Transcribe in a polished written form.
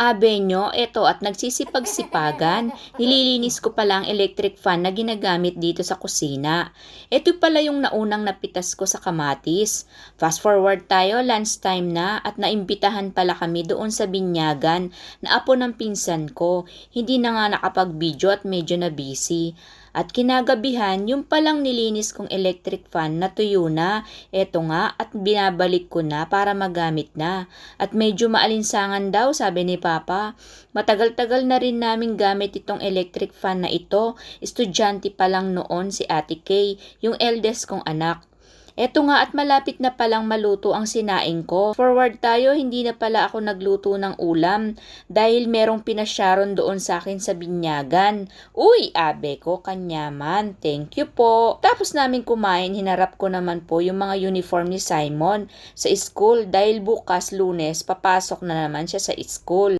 abe nyo, eto at nagsisipag-sipagan. Nililinis ko pala ang electric fan na ginagamit dito sa kusina. Ito pala yung naunang napitas ko sa kamatis. Fast forward tayo, lunchtime na at naimbitahan pala kami doon sa binyagan na apo ng pinsan ko. Hindi na nga nakapag-video at medyo na busy. At kinagabihan, yung palang nilinis kong electric fan natuyo na. Eto nga at binabalik ko na para magamit na. At medyo maalinsangan daw sabi ni Papa. Matagal-tagal na rin namin gamit itong electric fan na ito. Estudyante pa lang noon si Ate Kay, yung eldest kong anak. Eto nga at malapit na palang maluto ang sinaing ko. Forward tayo, hindi na pala ako nagluto ng ulam dahil merong pinasyaron doon sa akin sa binyagan. Uy, abe ko, kanyaman. Thank you po. Tapos namin kumain, hinarap ko naman po yung mga uniform ni Simon sa school dahil bukas Lunes papasok na naman siya sa school.